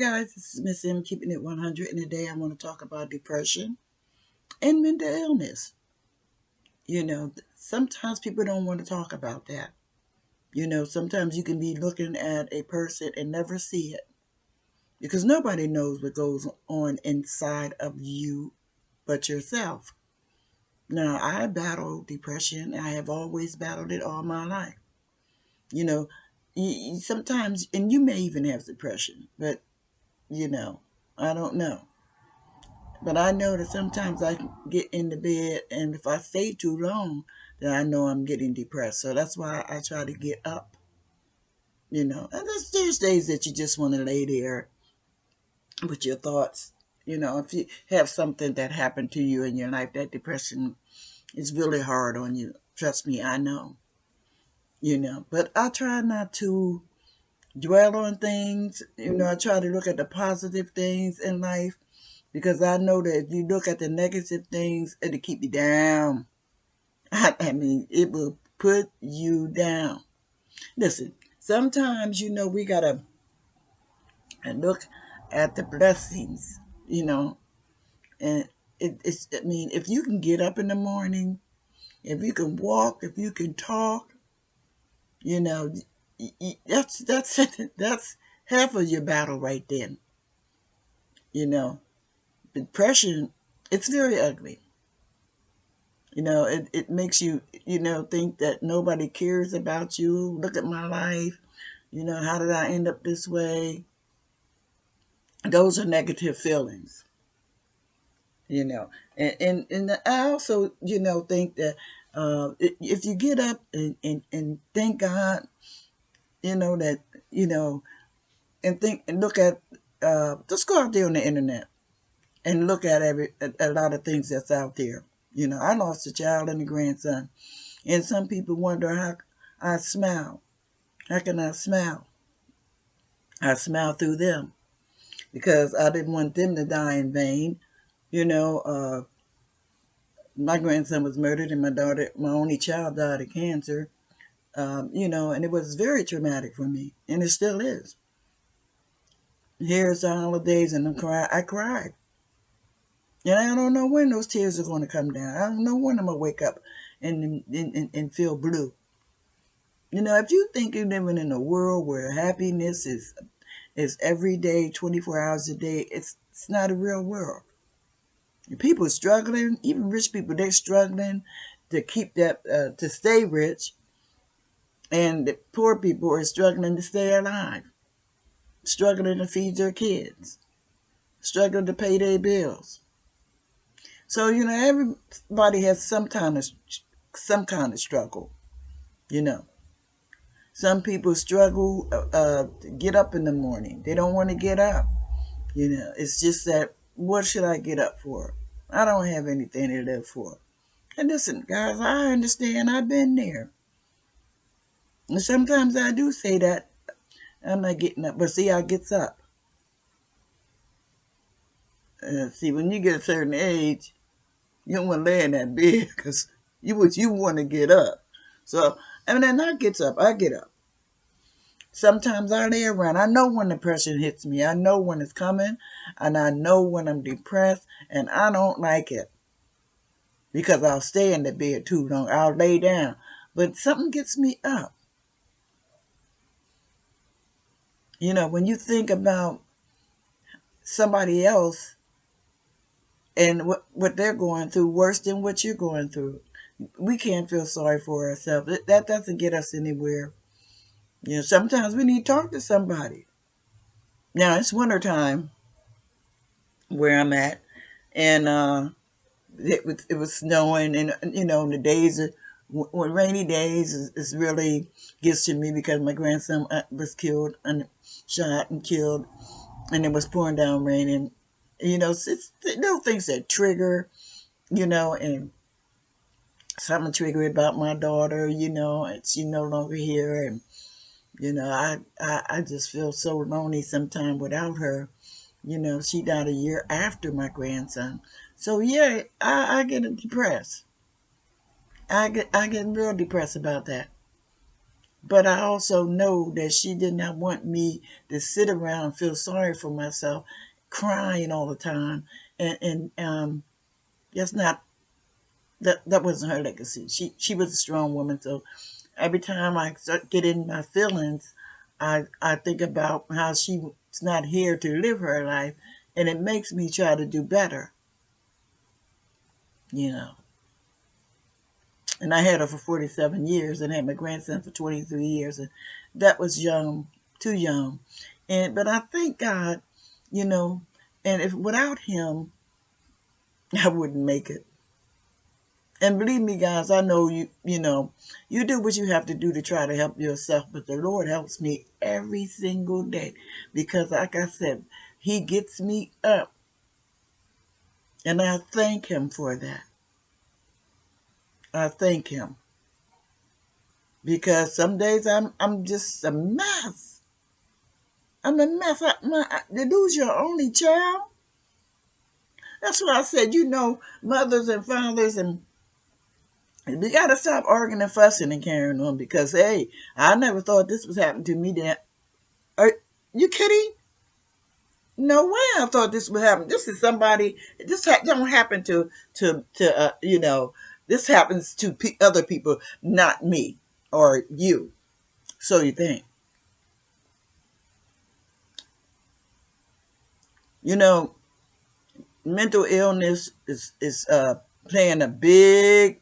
guys, this is Miss M keeping it 100, and today I want to talk about depression and mental illness. Sometimes people don't want to talk about that. Sometimes you can be looking at a person and never see it because nobody knows what goes on inside of you but yourself. Now, I battle depression. I have always battled it all my life. You know, sometimes, and you may even have depression, but, you know, I don't know. But I know that sometimes I can get in the bed, and if I stay too long, then I know I'm getting depressed. So that's why I try to get up, And there's days that you just want to lay there with your thoughts. If you have something that happened to you in your life, that depression is really hard on you. Trust me, I know. But I try not to dwell on things. I try to look at the positive things in life because I know that if you look at the negative things, it'll keep you down. I mean, it will put you down. Listen, sometimes, we got to look at the blessings, and I mean, if you can get up in the morning, if you can walk, if you can talk, you know, that's that's half of your battle right then. You know, depression, it's very ugly. It makes you, think that nobody cares about you. Look at my life. How did I end up this way? Those are negative feelings, you know. And I also, think that if you get up and thank God, that, and think and look at, just go out there on the internet and look at a lot of things that's out there. I lost a child and a grandson. And some people wonder how I smile. How can I smile? I smile through them because I didn't want them to die in vain. My grandson was murdered and my only child, died of cancer. And it was very traumatic for me, and it still is. Here's the holidays, and I cried. And I don't know when those tears are going to come down. I don't know when I'm going to wake up and feel blue. If you think you're living in a world where happiness is every day, 24 hours a day, it's not a real world. People are struggling, even rich people, they're struggling to keep that, to stay rich. And the poor people are struggling to stay alive, struggling to feed their kids, struggling to pay their bills. So, everybody has some kind of struggle, you know. Some people struggle to get up in the morning. They don't want to get up. It's just that, what should I get up for? I don't have anything to live for. And listen, guys, I understand. I've been there. And sometimes I do say that I'm not getting up. But see, I gets up. See, when you get a certain age, you don't want to lay in that bed because you want to get up. So, and then I gets up. I get up. Sometimes I lay around. I know when depression hits me. I know when it's coming. And I know when I'm depressed. And I don't like it. Because I'll stay in the bed too long. I'll lay down. But something gets me up. When you think about somebody else and what they're going through, worse than what you're going through, we can't feel sorry for ourselves. That doesn't get us anywhere. Sometimes we need to talk to somebody. Now, it's wintertime where I'm at, and it was snowing, and the days when rainy days is really gets to me because my grandson was killed and shot and killed, and it was pouring down rain, and it's little things that trigger, and something trigger about my daughter, and she no longer here, and I just feel so lonely sometimes without her. She died a year after my grandson. So yeah, I get depressed. I get real depressed about that. But I also know that she did not want me to sit around and feel sorry for myself, crying all the time. And that's not that wasn't her legacy. She was a strong woman. So every time I start getting my feelings, I think about how she's not here to live her life, and it makes me try to do better, you know. And I had her for 47 years and had my grandson for 23 years, and that was young, too young. And but I thank God, you know, and if without him, I wouldn't make it. And believe me, guys, I know you know, you do what you have to do to try to help yourself, but the Lord helps me every single day because, like I said, He gets me up, and I thank Him for that. I thank Him because some days I'm just a mess. I'm a mess. To lose your only child. That's why I said, you know, mothers and fathers, and we got to stop arguing and fussing and carrying on because, hey, I never thought this was happening to me. That Are you kidding? No way! I thought this would happen. This is somebody. Don't happen to you know. This happens to other people, not me or you. So you think? You know, mental illness is playing a big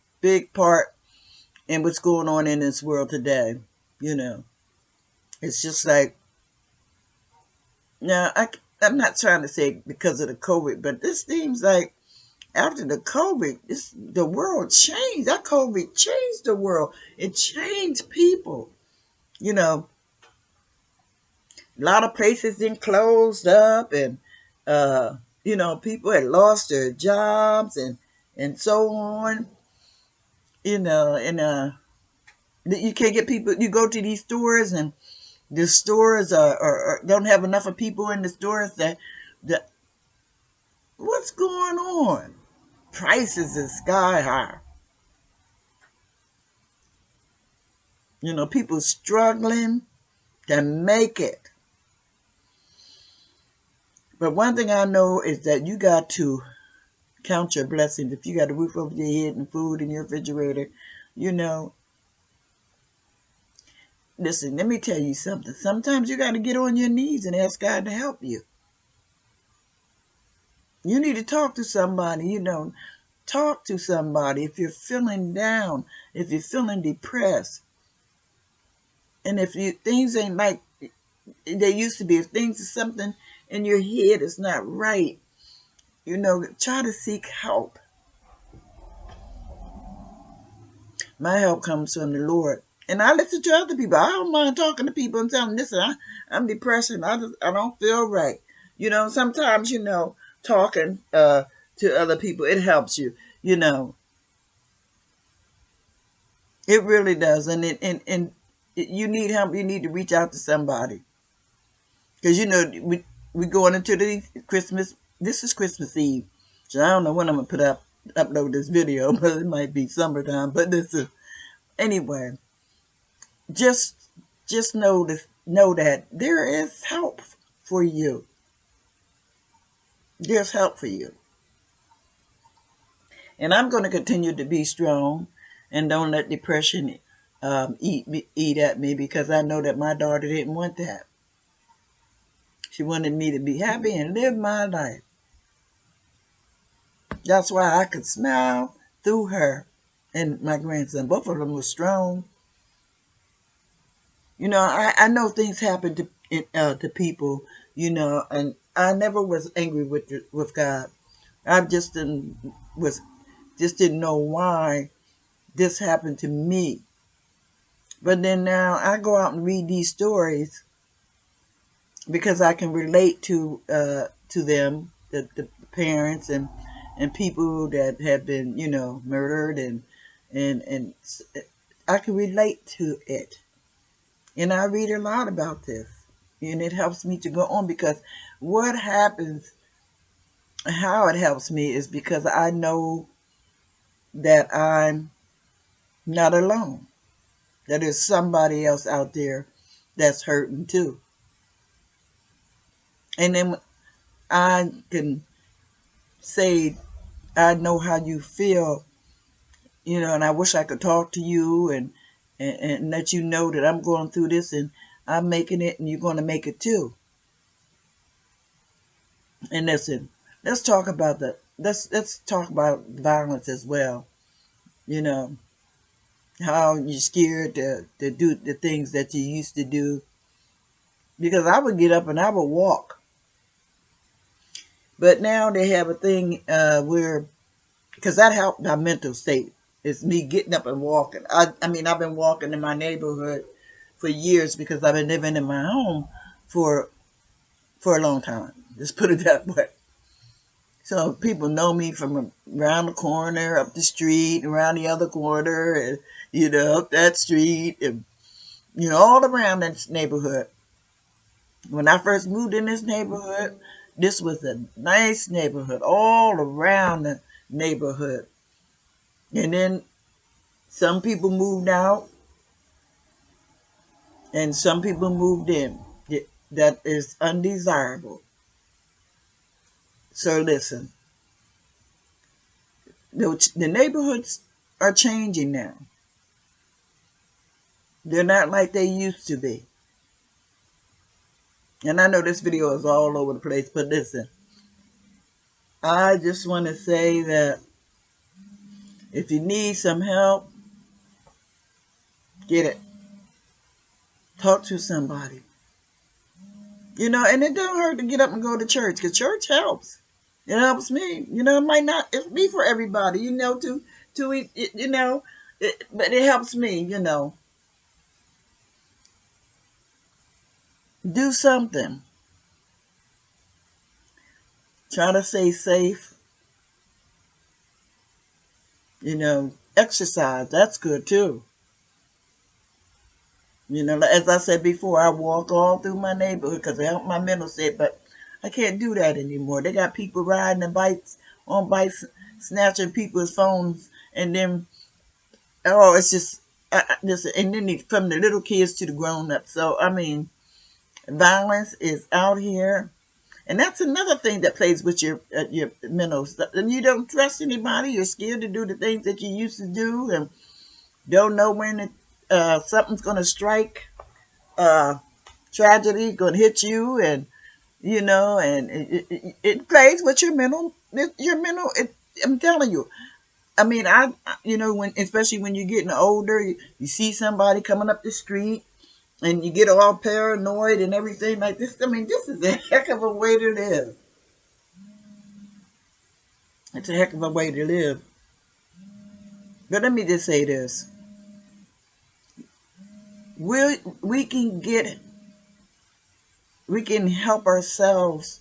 part in what's going on in this world today. You know, it's just like now. I'm not trying to say because of the COVID, but this seems like after the COVID, the world changed. That COVID changed the world. It changed people. You know, a lot of places then closed up, and uh, you know, people had lost their jobs and so on. You know, and you can't get people. You go to these stores, and the stores don't have enough of people in the stores that what's going on? Prices is sky high. You know, people struggling to make it. But one thing I know is that you got to count your blessings. If you got a roof over your head and food in your refrigerator, you know, listen, let me tell you something. Sometimes you got to get on your knees and ask God to help you. You need to talk to somebody, you know, talk to somebody if you're feeling down, if you're feeling depressed. And if things ain't like they used to be, if things are something in your head is not right, you know, try to seek help. My help comes from the Lord. And I listen to other people. I don't mind talking to people and telling them, listen, I'm depressed and I don't feel right. You know, sometimes, you know, talking to other people, it helps you, you know. It really does. And you need help, you need to reach out to somebody. Because, you know, we going into the Christmas, this is Christmas Eve. So I don't know when I'm going to upload this video, but it might be summertime. But this is, anyway. just just know that there is help for you. There's help for you. And I'm going to continue to be strong and don't let depression eat at me, because I know that my daughter didn't want that. She wanted me to be happy and live my life. That's why I could smile through her and my grandson. Both of them were strong. You know, I know things happen to people, you know, and I never was angry with God. I was just didn't know why this happened to me. But then now I go out and read these stories because I can relate to them, the parents and people that have been, you know, murdered, and I can relate to it. And I read a lot about this. And it helps me to go on, because what happens, how it helps me is because I know that I'm not alone. that there's somebody else out there that's hurting too. And then I can say, I know how you feel, and I wish I could talk to you and let you know that I'm going through this and I'm making it and you're going to make it too. And listen, let's talk about violence as well. You know, how you're scared to do the things that you used to do. Because I would get up and I would walk. But now they have a thing where, because that helped my mental state. It's me getting up and walking. I mean, I've been walking in my neighborhood for years because I've been living in my home for a long time. Just put it that way. So people know me from around the corner, up the street, around the other corner, and up that street, and all around that neighborhood. When I first moved in this neighborhood, this was a nice neighborhood all around the neighborhood. And then some people moved out and some people moved in. That is undesirable. So listen, the neighborhoods are changing now. They're not like they used to be. And I know this video is all over the place, but listen, I just want to say that if you need some help, get it. Talk to somebody. And it don't hurt to get up and go to church, because church helps. It helps me. It might not it's be for everybody, but it helps me, Do something. Try to stay safe. Exercise, that's good too. As I said before, I walk all through my neighborhood because it helped my mental state, but I can't do that anymore. They got people riding on bikes, snatching people's phones, and then, oh, it's just, and then from the little kids to the grown-ups. So, I mean, violence is out here. And that's another thing that plays with your mental stuff. And you don't trust anybody. You're scared to do the things that you used to do, and don't know when something's going to strike. Tragedy going to hit you, and and it plays with your mental. I'm telling you. I mean, when especially when you're getting older, you see somebody coming up the street, and you get all paranoid and everything like this. I mean, this is a heck of a way to live. It's a heck of a way to live. But let me just say this. We can help ourselves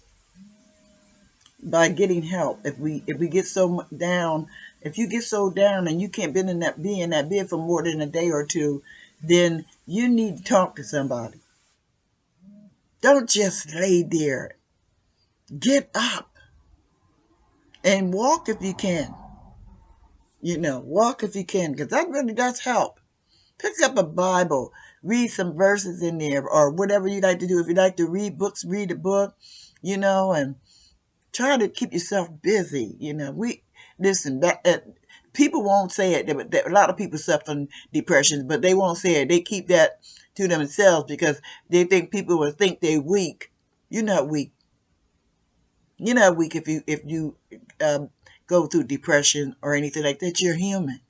by getting help. If we get so down, if you get so down and you can't be in that bed for more than a day or two, then you need to talk to somebody. Don't just lay there. Get up and walk if you can. Walk if you can, because that really does help. Pick up a Bible, read some verses in there, or whatever you like to do. If you like to read books, read a book, and try to keep yourself busy. Listen, people won't say it. A lot of people suffer from depression, but they won't say it. They keep that to themselves because they think people will think they're weak. You're not weak. You're not weak if you go through depression or anything like that. You're human.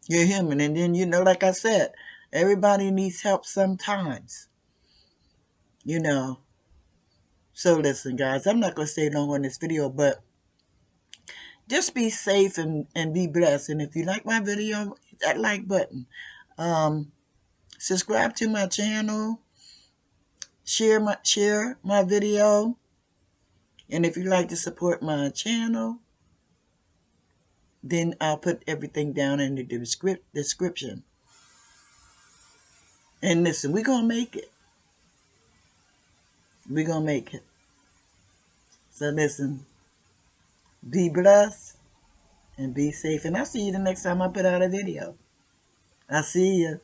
You're human. And then, like I said, everybody needs help sometimes. So listen, guys, I'm not going to stay long on this video, but just be safe and be blessed. And if you like my video, hit that like button. Subscribe to my channel. Share my video. And if you like to support my channel, then I'll put everything down in the description. And listen, we're going to make it. We're going to make it. So listen, be blessed and be safe. And I'll see you the next time I put out a video. I see you.